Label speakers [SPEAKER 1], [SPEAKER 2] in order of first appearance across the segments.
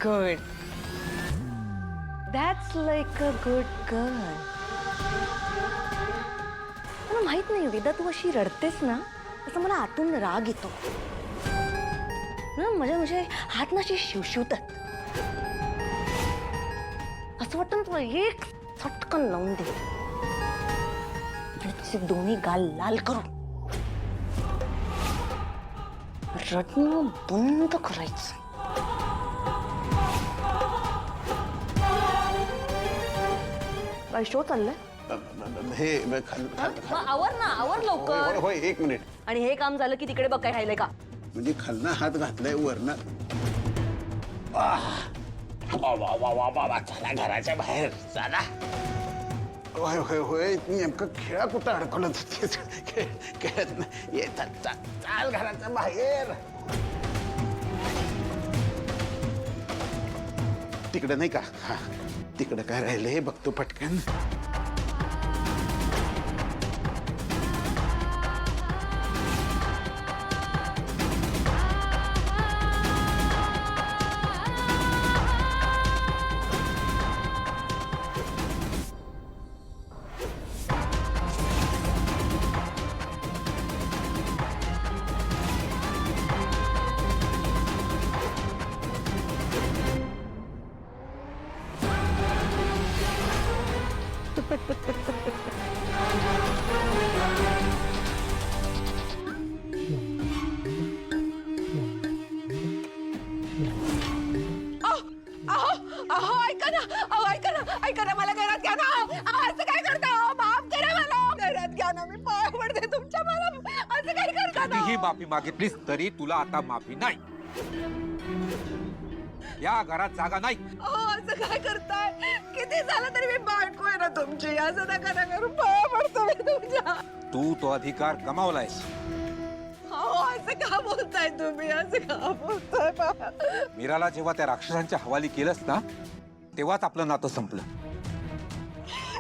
[SPEAKER 1] Good. That's like a good girl. मला माहित नाही वेदा, तू अशी रडतेस ना असं मला आतून राग येतो ना. म्हणजे हात ना असे शिवशिवतात. असं वाटतं ना तुला एक चटकन लावून दे आणि तुझे दोन्ही गाल लाल करून रडणं बंद करायचं. काय शो चाललाय?
[SPEAKER 2] हे
[SPEAKER 1] आवर ना, आवर लवकर.
[SPEAKER 2] होय, एक मिनिट.
[SPEAKER 1] आणि हे काम झालं की तिकडे बघ काय राहिलंय का.
[SPEAKER 2] म्हणजे खालना हात घातलाय वरना. चला घराच्या बाहेर चला. होय होय होय, नेमकं खेळा कुठं अडकवलं खेळत नाही. येतात चाल घराच्या बाहेर. तिकडे नाही का? हा, तिकडे काय राहिलंय बघतो पटकन.
[SPEAKER 3] ऐका ना, मला घरात घ्या ना. असं काय करता? माफ करा मला. घरात घ्या ना, मी पाया पडते तुमच्या. मला असं काय करता ना?
[SPEAKER 4] ही माफी मागितलीस तरी तुला आता माफी नाही. या घरात जागा नाही.
[SPEAKER 3] असं काय करताय? किती झालं तरी मी बायको आहे ना तुमची. असं नका ना करू, पाया पडतो मी तुमच्या.
[SPEAKER 4] तू तो अधिकार गमावलायस.
[SPEAKER 3] असं का बोलताय तुम्ही? असं का बोलताय?
[SPEAKER 4] मीराला जेव्हा त्या राक्षसांच्या हवाली केलंस ना तेव्हाच आपलं नातं संपलं.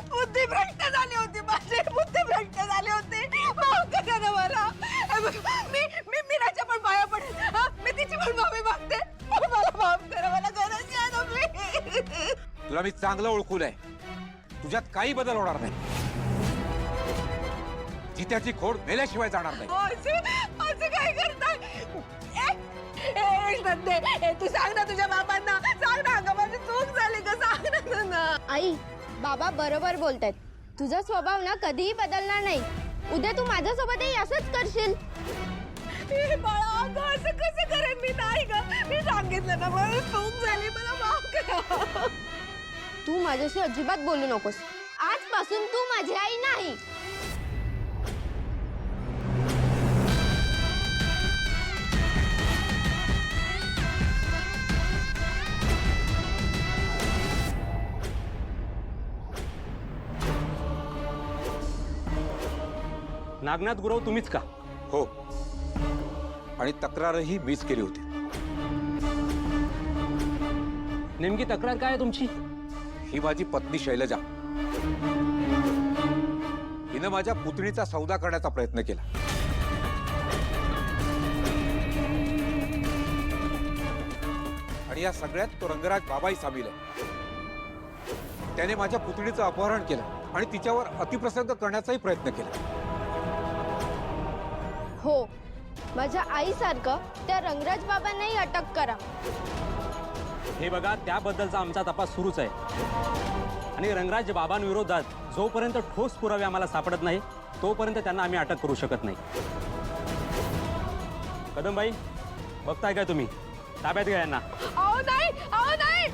[SPEAKER 3] बुद्धी भ्रष्ट झाली होती माझी. बुद्धी भ्रष्ट झाली होती. माफ करा ना मला. मी मीराच्या पण पाया पडेल. मी तिची पण माफी मागते. मला माफ करा. मला गरज आहे ना. मी
[SPEAKER 4] तुला मी चांगलं ओळखूलंय. तुझ्यात काही बदल होणार नाही. जित्याची खोड मेल्याशिवाय जाणार नाही.
[SPEAKER 3] असं काय करताय? तू सांग ना तुझ्या बाबांना. सांग ना, अगं माझी चूक झाली का? सांग ना.
[SPEAKER 5] आई, बाबा बरोबर बोलतायत. तुझा स्वभाव ना कधीही बदलणार नाही. उद्या तू माझ्यासोबतही असंच करशील.
[SPEAKER 3] बाळा, अगं असं कसं करेन मी? नाही ग, मी सांगितलं ना, मला चूक झाली. मला माफ करा.
[SPEAKER 5] तू माझ्याशी अजिबात बोलू नकोस. आजपासून तू माझी आई नाही.
[SPEAKER 6] नागनाथ गुरव तुम्हीच का?
[SPEAKER 4] हो, आणि तक्रारही मीच केली होती.
[SPEAKER 6] नेमकी तक्रार काय आहे तुमची?
[SPEAKER 4] ही माझी पत्नी शैलजा. हिनं माझ्या पुतणीचा सौदा करण्याचा प्रयत्न केला. आणि या सगळ्यात तो रंगराज बाबाही सामील आहे. त्याने माझ्या पुतणीचं अपहरण केलं आणि तिच्यावर अतिप्रसंग करण्याचाही प्रयत्न केला.
[SPEAKER 5] हो, माझ्या आईसारखं त्या रंगराज बाबांनाही अटक करा.
[SPEAKER 6] हे बघा, त्याबद्दलचा आमचा तपास सुरूच आहे. आणि रंगराज बाबांविरोधात जोपर्यंत ठोस पुरावे आम्हाला सापडत नाही तोपर्यंत त्यांना आम्ही अटक करू शकत नाही. कदमबाई, बघताय काय तुम्ही? ताब्यात घ्या यांना.
[SPEAKER 3] अहो नाही, अहो नाही.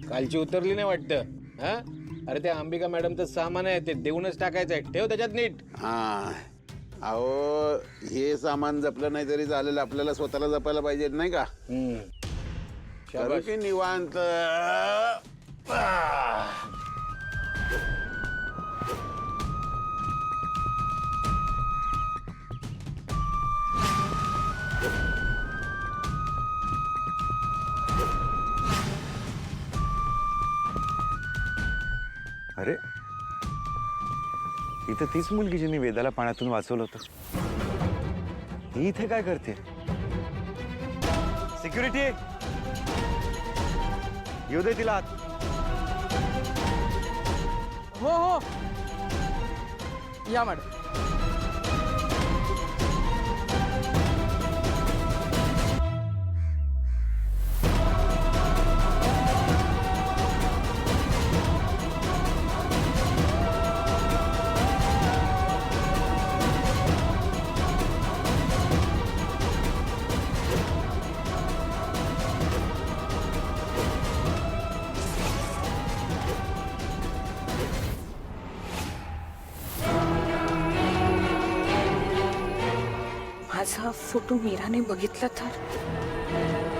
[SPEAKER 7] कालची उतरली नाही वाटतं. हा, अरे ते अंबिका मॅडमचं सामान आहे, ते देऊनच टाकायचंय. ठेव त्याच्यात नीट.
[SPEAKER 2] हा, अहो हे सामान जपलं नाही तरी चालेल. आपल्याला स्वतःला जपायला पाहिजे नाही का? करू की निवांत.
[SPEAKER 8] अरे ही तर तीच मुलगी जिने वेदाला पाण्यातून वाचवलं होतं. ही इथे काय करते? सिक्युरिटी येऊ दे तिला आत.
[SPEAKER 9] हो हो या मॅडम.
[SPEAKER 3] माझा फोटो मीराने बघितला तर